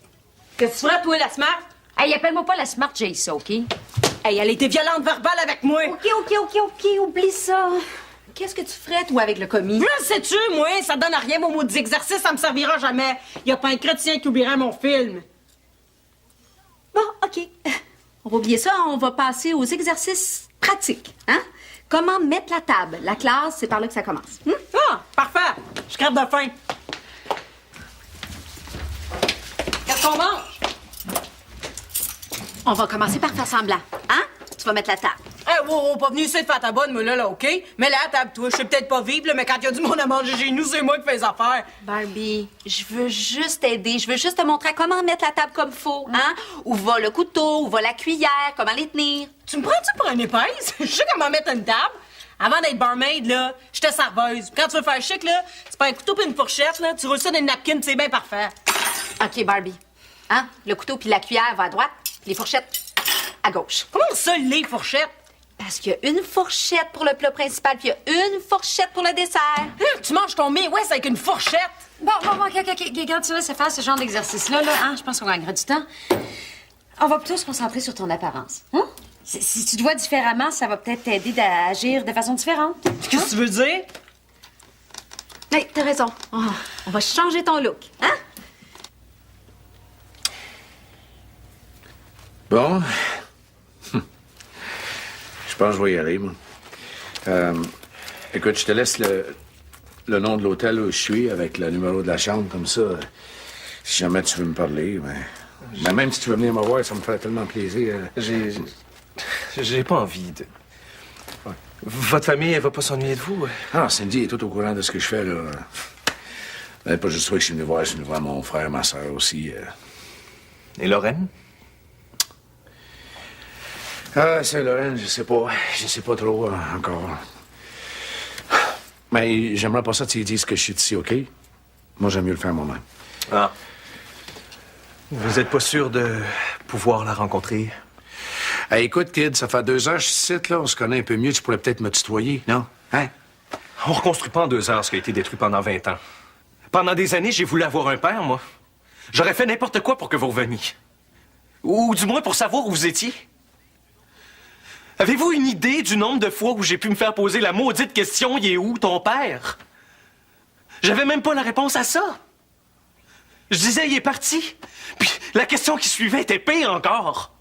Qu'est-ce que tu ferais, toi, la smart? Hey, appelle-moi pas la smart Jace, OK? Hey, elle était violente verbale avec moi. OK, oublie ça. Qu'est-ce que tu ferais, toi, avec le commis? Je sais-tu, moi, ça donne à rien, mon mot d'exercice, ça me servira jamais. Y a pas un chrétien qui oublierait mon film. Bon, OK. On va oublier ça, on va passer aux exercices pratiques, hein? Comment mettre la table? La classe, c'est par là que ça commence. Ah, parfait. Je crève de faim. Qu'est-ce qu'on mange? On va commencer par faire semblant, hein? Tu vas mettre la table. Hey, wow, pas venu ici de faire ta bonne, moi, là, OK? Mais là, table-toi. Je sais peut-être pas vivre, là, mais quand il y a du monde à manger chez nous, c'est moi qui fais les affaires. Barbie, je veux juste t'aider. Je veux juste te montrer comment mettre la table comme faut, hein? Où va le couteau, où va la cuillère, comment les tenir. Tu me prends-tu pour une épaisse? Je sais comment mettre une table. Avant d'être barmaid, là, j'étais serveuse. Quand tu veux faire chic, là, tu prends un couteau puis une fourchette, là, tu roules ça dans une napkin, puis c'est bien parfait. OK, Barbie. Hein? Le couteau puis la cuillère va à droite, puis les fourchettes à gauche. Comment ça, les fourchettes? Parce qu'il y a une fourchette pour le plat principal, puis il y a une fourchette pour le dessert. Tu manges ton Mae West avec une fourchette? Bon, OK. Regarde, tu laisses faire ce genre d'exercice-là, là, hein? Je pense qu'on gagnera du temps. On va plutôt se concentrer sur ton apparence. Hein? Si tu te vois différemment, ça va peut-être t'aider à agir de façon différente. Qu'est-ce que tu veux dire? Hey, t'as raison. Oh, on va changer ton look, hein? Bon. Je pense que je vais y aller, moi. Écoute, je te laisse le nom de l'hôtel où je suis avec le numéro de la chambre, comme ça. Si jamais tu veux me parler, mais même si tu veux venir me voir, ça me ferait tellement plaisir. J'ai pas envie de... Votre famille, elle va pas s'ennuyer de vous? Ah, Cindy est tout au courant de ce que je fais, là. Pas juste toi que je suis venu voir, je suis venu voir mon frère, ma soeur aussi. Et Lorraine? Ah, c'est Lorraine, je sais pas trop encore. Mais j'aimerais pas ça que tu lui dises que je suis ici, OK? Moi, j'aime mieux le faire moi-même. Ah. Vous êtes pas sûr de pouvoir la rencontrer? Hey, écoute, kid, ça fait 2 heures que je suis ici, là. On se connaît un peu mieux. Tu pourrais peut-être me tutoyer, non? Hein? On reconstruit pas en 2 heures ce qui a été détruit pendant 20 ans. Pendant des années, j'ai voulu avoir un père, moi. J'aurais fait n'importe quoi pour que vous reveniez. Ou du moins pour savoir où vous étiez. Avez-vous une idée du nombre de fois où j'ai pu me faire poser la maudite question « Il est où, ton père? » J'avais même pas la réponse à ça. Je disais « Il est parti. » Puis la question qui suivait était pire encore.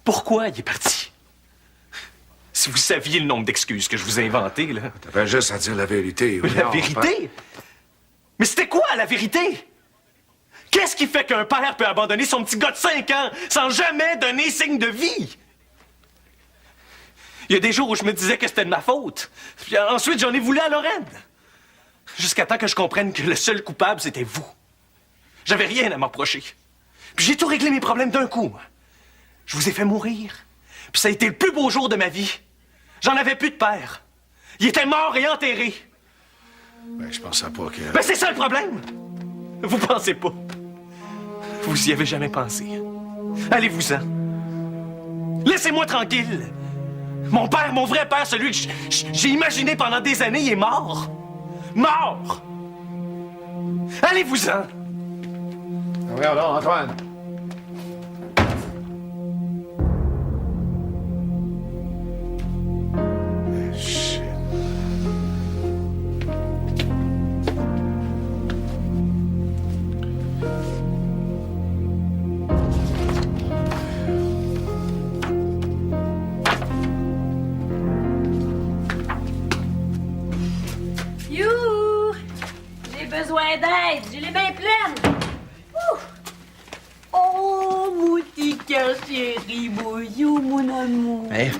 Pourquoi il est parti? Si vous saviez le nombre d'excuses que je vous ai inventées, là. T'avais juste à dire la vérité. La voyons, vérité? Mais c'était quoi, la vérité? Qu'est-ce qui fait qu'un père peut abandonner son petit gars de 5 ans sans jamais donner signe de vie? Il y a des jours où je me disais que c'était de ma faute. Puis ensuite, j'en ai voulu à Lorraine. Jusqu'à temps que je comprenne que le seul coupable, c'était vous. J'avais rien à m'approcher. Puis j'ai tout réglé mes problèmes d'un coup. Je vous ai fait mourir. Puis ça a été le plus beau jour de ma vie. J'en avais plus de père. Il était mort et enterré. Ben, je pensais pas que... Ben, c'est ça le problème. Vous pensez pas. Vous y avez jamais pensé. Allez-vous-en. Laissez-moi tranquille. Mon père, mon vrai père, celui que j'ai imaginé pendant des années, il est mort. Mort! Allez-vous-en. Regarde là, Antoine. You! J'ai besoin d'aide. J'ai les mains pleines. Ouh. Oh, mon petit cœur chéri, bonjour, mon amour. Hey.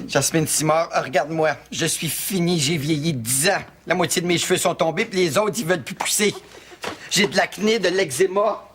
Jasmine Simard, regarde-moi. Je suis fini, j'ai vieilli 10 ans. La moitié de mes cheveux sont tombés, puis les autres, ils veulent plus pousser. J'ai de l'acné, de l'eczéma.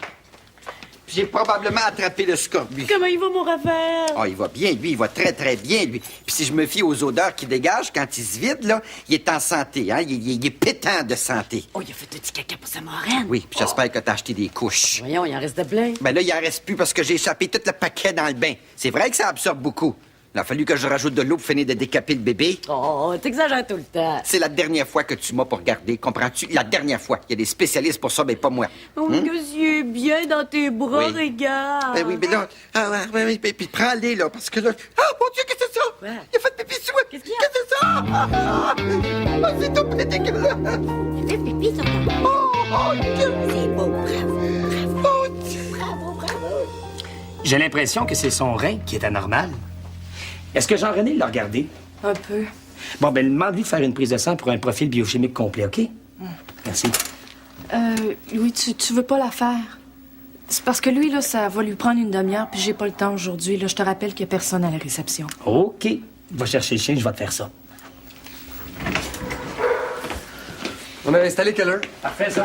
J'ai probablement attrapé le scorbut. Comment il va, mon Raphaël? Oh, il va bien, lui. Il va très, très bien, lui. Puis si je me fie aux odeurs qu'il dégage quand il se vide, là, il est en santé, hein? Il est pétant de santé. Oh, il a fait un petit caca pour sa marraine. Oui, puis j'espère que t'as acheté des couches. Voyons, il en reste de plein. Ben là, il en reste plus parce que j'ai échappé tout le paquet dans le bain. C'est vrai que ça absorbe beaucoup. Il a fallu que je rajoute de l'eau pour finir de décaper le bébé. Oh, t'exagères tout le temps. C'est la dernière fois que tu m'as pour regarder, comprends-tu? La dernière fois. Il y a des spécialistes pour ça, mais pas moi. Oh, monsieur, bien dans tes bras, Oui. regarde. Ben oui, mais là... Ah, ouais, oui, puis prends-les, là, parce que là... Ah, mon Dieu, qu'est-ce que c'est ça? Ouais. Il a fait pipi sur moi. Qu'est-ce qu'il y a? Qu'est-ce que c'est ça? Ah, c'est tout dégueulasse. Il fait pipi sur ta Oh, Dieu. C'est beau, bravo. Oh, Dieu. J'ai l'impression que c'est son rein qui est anormal. Est-ce que Jean-René l'a regardé? Un peu. Bon, ben, demande-lui de faire une prise de sang pour un profil biochimique complet, OK? Merci. Louis, tu veux pas la faire? C'est parce que lui, là, ça va lui prendre une demi-heure, puis j'ai pas le temps aujourd'hui. Là, je te rappelle qu'il y a personne à la réception. OK. Va chercher le chien, je vais te faire ça. On a installé quelle heure? Parfait, ça.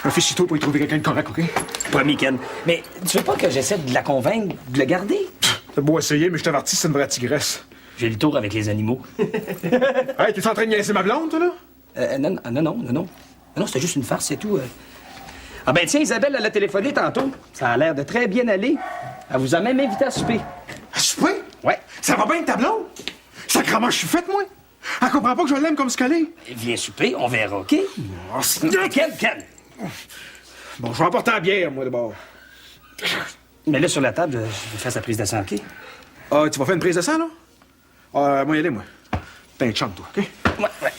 Je me fais sitôt pour y trouver quelqu'un de correct, OK? Promis, Ken. Mais tu veux pas que j'essaie de la convaincre de le garder? T'as beau essayer, mais je t'avertis, c'est une vraie tigresse. J'ai le tour avec les animaux. Hey, t'es en train de niaiser ma blonde, toi, là? Non, c'était juste une farce, c'est tout. Ah ben tiens, Isabelle, elle a téléphoné tantôt. Ça a l'air de très bien aller. Elle vous a même invité à souper. À souper? Ouais. Ça va bien, ta blonde? Sacrement, je suis faite, moi. Elle comprend pas que je l'aime comme ce qu'elle est. Viens souper, on verra, OK? Oh, Ken! Bon, je vais emporter la bière, moi, d'abord. Mais là, sur la table, je vais faire sa prise de sang, OK? Ah, tu vas faire une prise de sang, là? Moi, y aller, moi. T'es un chum, toi, OK? Ouais.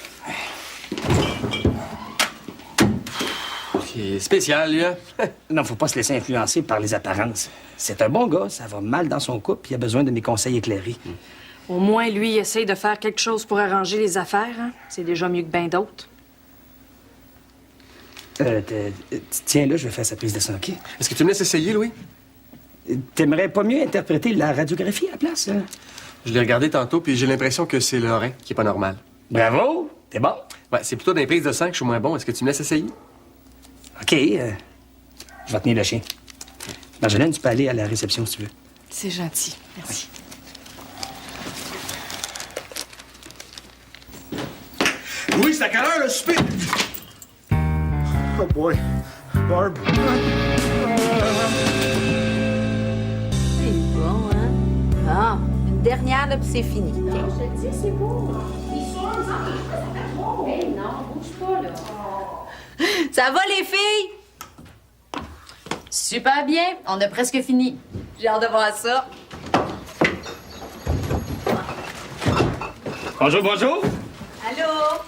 C'est spécial, lui, hein? Non, faut pas se laisser influencer par les apparences. C'est un bon gars, ça va mal dans son couple, puis il a besoin de mes conseils éclairés. Au moins, lui, il essaye de faire quelque chose pour arranger les affaires. Hein? C'est déjà mieux que bien d'autres. Tiens, là, je vais faire sa prise de sang, OK? Est-ce que tu me laisses essayer, Louis? T'aimerais pas mieux interpréter la radiographie à la place? Hein? Je l'ai regardé tantôt, puis j'ai l'impression que c'est le rein qui est pas normal. Bravo! T'es bon? Ouais, c'est plutôt dans les prises de sang que je suis moins bon. Est-ce que tu me laisses essayer? OK, je vais tenir le chien. Marjolaine, tu peux aller à la réception si tu veux. C'est gentil. Merci. Oui, c'est à quelle heure, le souper? Oh boy. Barb. C'est bon, hein? Ah, une dernière, là, puis c'est fini. Je te dis, c'est beau. Hey, non, bouge pas, là. Ça va, les filles? Super bien. On a presque fini. J'ai hâte de voir ça. Bonjour, bonjour! Allô?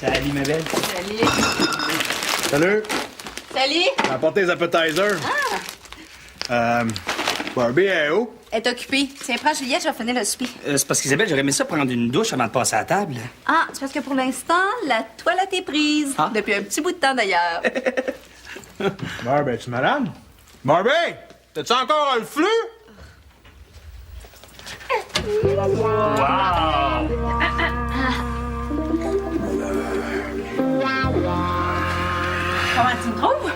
Salut, ma belle. Salut. Salut. Salut. J'ai apporté les appetizers. Barbie est où? Elle est occupée. Tiens, prends Juliette, je vais finir le souper. C'est parce qu'Isabelle, j'aurais aimé ça prendre une douche avant de passer à la table. Ah, c'est parce que pour l'instant, la toilette est prise. Ah. Depuis un petit bout de temps, d'ailleurs. Barbie, es-tu malade? Barbie! T'as-tu encore le flux? Comment tu me trouves?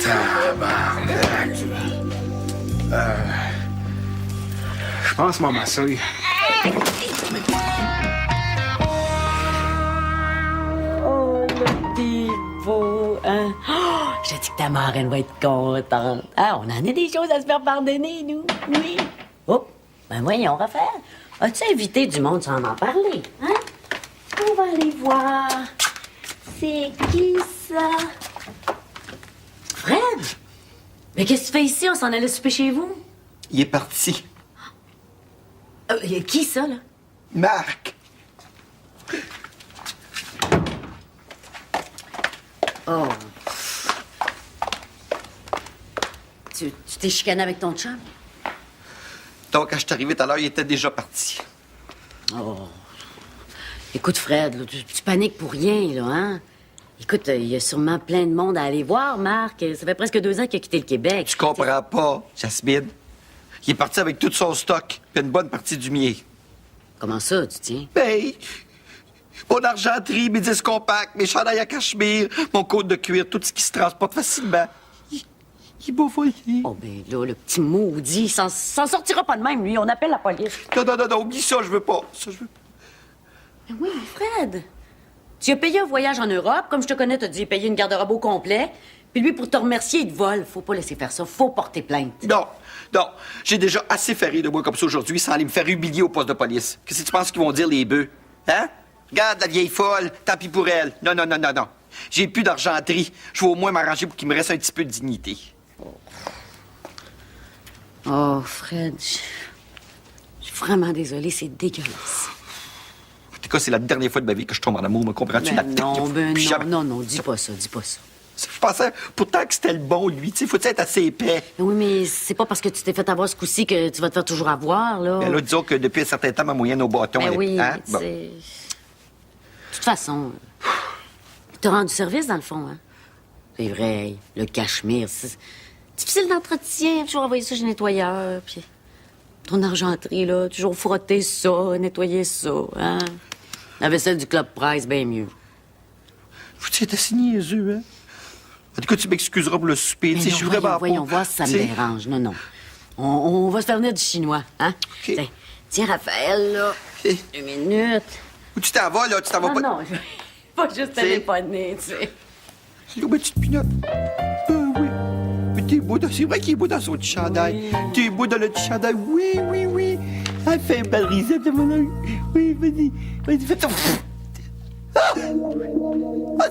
Tabarnak. Je pense m'en masser. Oh, le petit beau, hein? Oh, je dis que ta marraine va être contente. Ah, on en a des choses à se faire pardonner, nous. Oui. Oh, ben voyons, Raphaël. As-tu invité du monde sans m'en parler, hein? On va aller voir. C'est qui, ça? Fred? Mais qu'est-ce que tu fais ici? On s'en allait souper chez vous? Il est parti. Qui, ça, là? Marc! Oh. Tu t'es chicané avec ton chum? Donc, quand je suis arrivé tout à l'heure, il était déjà parti. Oh. Écoute, Fred, là, tu paniques pour rien, là, hein? Écoute, il y a sûrement plein de monde à aller voir, Marc. Ça fait presque 2 ans qu'il a quitté le Québec. Tu comprends pas, Jasmine. Il est parti avec tout son stock, puis une bonne partie du mien. Comment ça, tu tiens? Ben, mon argenterie, mes disques compacts, mes chandails à cachemire, mon côte de cuir, tout ce qui se transporte facilement. Il m'a volé. Oh, ben là, le petit maudit, il s'en sortira pas de même, lui. On appelle la police. Non, oublie ça, je veux pas. Ça, je veux pas. Mais oui, mais Fred, tu as payé un voyage en Europe. Comme je te connais, t'as dû payer une garde-robe au complet. Puis lui, pour te remercier, il te vole. Faut pas laisser faire ça. Faut porter plainte. Non. J'ai déjà assez fait rire de moi comme ça aujourd'hui sans aller me faire humilier au poste de police. Qu'est-ce que tu penses qu'ils vont dire, les bœufs? Hein? Regarde la vieille folle, tant pis pour elle. Non. J'ai plus d'argenterie. Je vais au moins m'arranger pour qu'il me reste un petit peu de dignité. Oh, Fred, je suis vraiment désolée. C'est dégueulasse. En tout cas, c'est la dernière fois de ma vie que je tombe en amour, me comprends-tu? Non, dis pas ça. Je pensais pourtant que c'était le bon, lui. Tu sais, faut-tu être assez épais? Oui, mais c'est pas parce que tu t'es fait avoir ce coup-ci que tu vas te faire toujours avoir, là. Ben là, disons que depuis un certain temps, ma moyenne au bâton, Ben elle est... oui, hein? mais Bon. de toute façon, t'as rendu service, dans le fond, hein? C'est vrai, le cachemire, c'est difficile d'entretien. Toujours envoyer ça chez le nettoyeur, puis ton argenterie, là, toujours frotter ça, nettoyer ça, hein? La vaisselle du Club Price, bien mieux. Faut-tu être assez niaiseux, hein? En tout cas, tu m'excuseras pour le souper. Tu sais, je suis vraiment voyons pas... voir si ça me tu sais. dérange. Non. On va se faire venir du chinois, hein? OK. Tiens, Raphaël, là, 2 minutes. Où tu t'en vas, là? Tu t'en vas pas... Non, je vais pas juste téléphoner, tu sais. Là, ma petite pinotte. Ben oui. Mais t'es beau, c'est vrai qu'il est beau dans son petit chandail. T'es beau dans le petit chandail. Oui. Elle fait une belle risette de mon œil. Oui, vas-y, fais ton... Ah,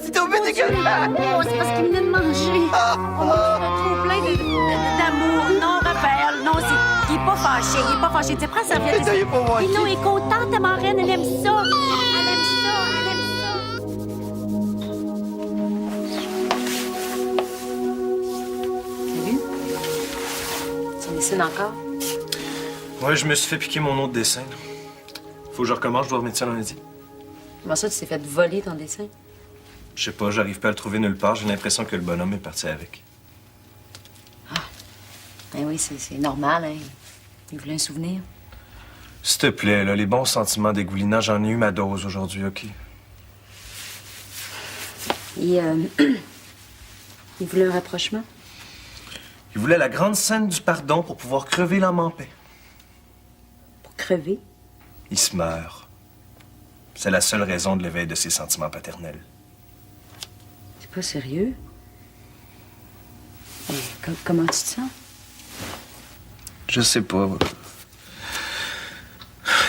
c'est tombé dégueulasse! Oh, c'est parce qu'il venait de manger. Trop plein d'amour. Non, Raphaël, non, il est pas fâché. Tu sais, prends sa serviette. Mais il est pas fâché. Non, il est content, ta marraine, elle aime ça. Elle aime ça. T'as vu? Tu dessines encore? Ouais, je me suis fait piquer mon autre dessin. Faut que je recommence, je dois remettre ça lundi. Comment ça, tu t'es fait voler ton dessin? Je sais pas, j'arrive pas à le trouver nulle part. J'ai l'impression que le bonhomme est parti avec. Ben oui, c'est normal, hein. Il voulait un souvenir. S'il te plaît, là, les bons sentiments dégoulinants, j'en ai eu ma dose aujourd'hui, OK? Il voulait un rapprochement? Il voulait la grande scène du pardon pour pouvoir crever l'âme en paix. Pour crever? Il se meurt. C'est la seule raison de l'éveil de ses sentiments paternels. C'est pas sérieux? Comment tu te sens? Je sais pas.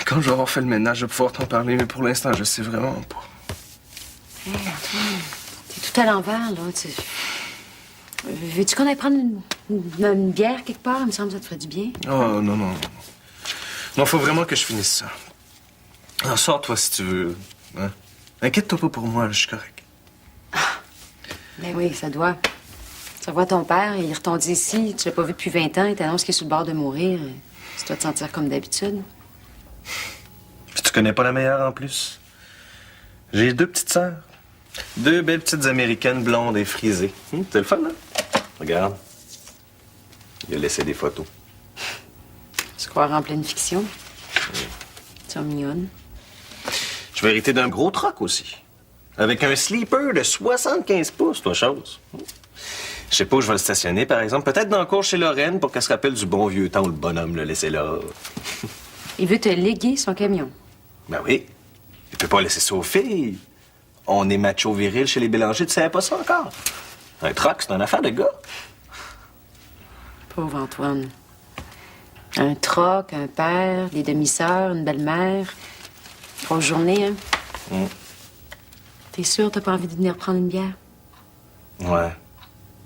Quand je vais avoir fait le ménage, je vais pouvoir t'en parler, mais pour l'instant, je sais vraiment pas. Hé, Antoine, t'es tout à l'envers, là. Veux-tu qu'on aille prendre une bière quelque part? Il me semble que ça te ferait du bien. Oh, non. Non, faut vraiment que je finisse ça. En sors-toi si tu veux. Hein? Inquiète-toi pas pour moi, là, je suis correct. Ben oui, ça doit. Tu revois ton père, il retombe ici, tu l'as pas vu depuis 20 ans, il t'annonce qu'il est sur le bord de mourir. Tu dois te sentir comme d'habitude. Puis tu connais pas la meilleure en plus. J'ai 2 petites sœurs. 2 belles petites américaines blondes et frisées. C'est le fun, hein? Regarde. Il a laissé des photos. Tu crois en pleine fiction? Tu es mignonne. Je vais hériter d'un gros truck aussi. Avec un sleeper de 75 pouces, toi, chose. Je sais pas où je vais le stationner, par exemple. Peut-être dans le cours chez Lorraine pour qu'elle se rappelle du bon vieux temps où le bonhomme l'a laissé là. Il veut te léguer son camion. Ben oui. Il peut pas laisser ça aux filles. On est macho viril chez les Bélanger, tu savais pas ça encore? Un truck, c'est une affaire de gars. Pauvre Antoine. Un troc, un père, des demi-sœurs, une belle-mère. Grosse journée, hein? T'es sûr t'as pas envie de venir prendre une bière?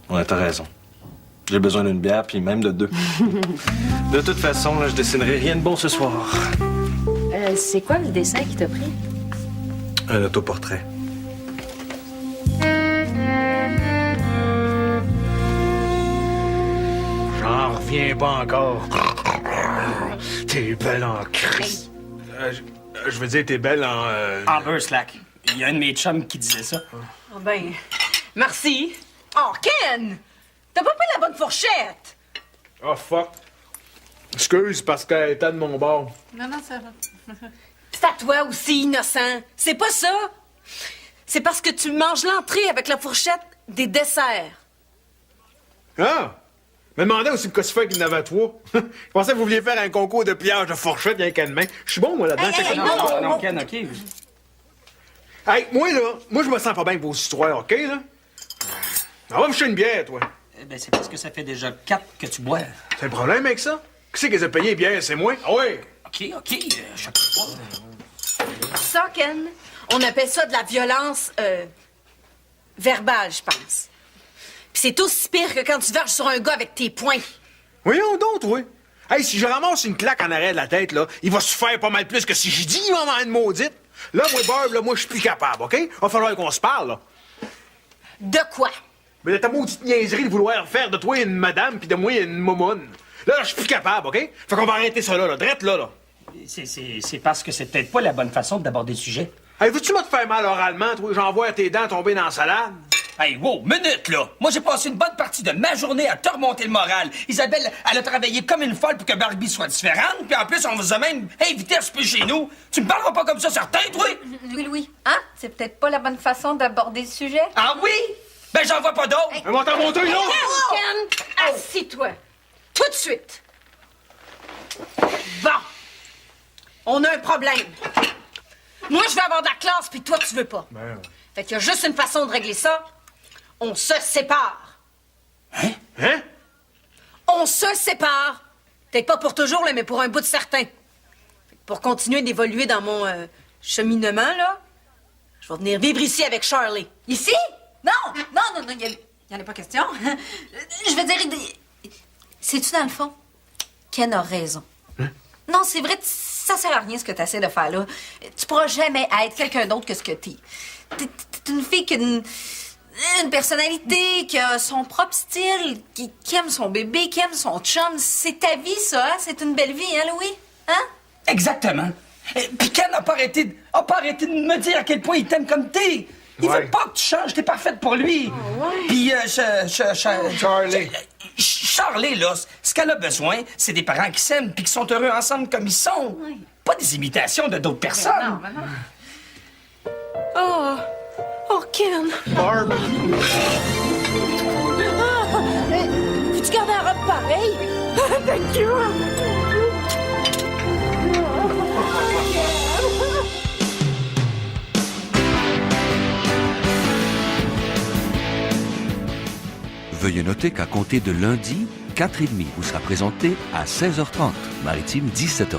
Ouais, t'as raison. J'ai besoin d'une bière, puis même de 2. De toute façon, là, je dessinerai rien de bon ce soir. C'est quoi le dessin qui t'a pris? Un autoportrait. J'en reviens pas encore. T'es belle en crise. Je veux dire, t'es belle en... En beurre slack. Il y a un de mes chums qui disait ça. Oh ben, merci. Oh, Ken! T'as pas pris la bonne fourchette? Oh, fuck. Excuse, parce qu'elle était de mon bord. Non, ça va. C'est à toi aussi, innocent. C'est pas ça. C'est parce que tu manges l'entrée avec la fourchette des desserts. Ah! Me demandais aussi pourquoi tu fais qu'il y en avait 3. Je pensais que vous vouliez faire un concours de pliage de fourchette rien qu'à main. Je suis bon, moi, là-dedans. Non, Ken, OK. Hey, moi, je me sens pas bien avec vos histoires, OK, là? On va me jeter une bière, toi. Ben, c'est parce que ça fait déjà 4 que tu bois. C'est le problème avec ça? Qui c'est qui les a payés, les bières? C'est moi? Ah ouais! OK, je pas. Ça, Ken, on appelle ça de la violence verbale, je pense. Puis c'est aussi pire que quand tu verges sur un gars avec tes poings. Voyons donc, toi. Hey, si je ramasse une claque en arrière de la tête, là, il va se faire pas mal plus que si je dis il va m'en une maudite. Là, moi, Barb, là, moi, je suis plus capable, OK? Va falloir qu'on se parle, là. De quoi? Mais de ta maudite niaiserie de vouloir faire de toi une madame puis de moi une momonne. Là, je suis plus capable, OK? Fait qu'on va arrêter ça là, drette là. C'est parce que c'est peut-être pas la bonne façon d'aborder le sujet. Hey, veux-tu me te faire mal oralement, toi? J'envoie tes dents tomber dans la salade? Hey, wow, minute, là! Moi, j'ai passé une bonne partie de ma journée à te remonter le moral. Isabelle, elle a travaillé comme une folle pour que Barbie soit différente, puis en plus, on vous a même invité à souper chez nous. Tu me parleras pas comme ça, certain, toi? Louis, hein? C'est peut-être pas la bonne façon d'aborder le sujet. Ah oui? Ben, j'en vois pas d'autres. Hey. On va t'en monter, là! Ken, assis-toi. Tout de suite. Bon. On a un problème. Moi, je veux avoir de la classe, puis toi, tu veux pas. Fait qu'il y a juste une façon de régler ça. On se sépare. Hein? Hein? On se sépare. Peut-être pas pour toujours, là, mais pour un bout de certain. Pour continuer d'évoluer dans mon cheminement, là, je vais venir vivre ici avec Charlie. Ici? Non, il y en a pas question. Je veux dire, sais-tu dans le fond? Ken a raison. Non, c'est vrai, ça sert à rien ce que tu essaies de faire là. Tu pourras jamais être quelqu'un d'autre que ce que t'es. T'es une fille qui a une personnalité, qui a son propre style, qui aime son bébé, qui aime son chum. C'est ta vie, ça, hein? C'est une belle vie, hein, Louis? Hein? Exactement. Puis Ken n'a pas arrêté de me dire à quel point il t'aime comme t'es. Il veut pas que tu changes, t'es parfaite pour lui. Puis Charlie. Charlie, là, ce qu'elle a besoin, c'est des parents qui s'aiment puis qui sont heureux ensemble comme ils sont. Pas des imitations de d'autres personnes. Oh, Ken. Barb. Veux-tu garder un robe pareil? Thank you. Veuillez noter qu'à compter de lundi, 4h30 vous sera présenté à 16h30, maritime 17h30.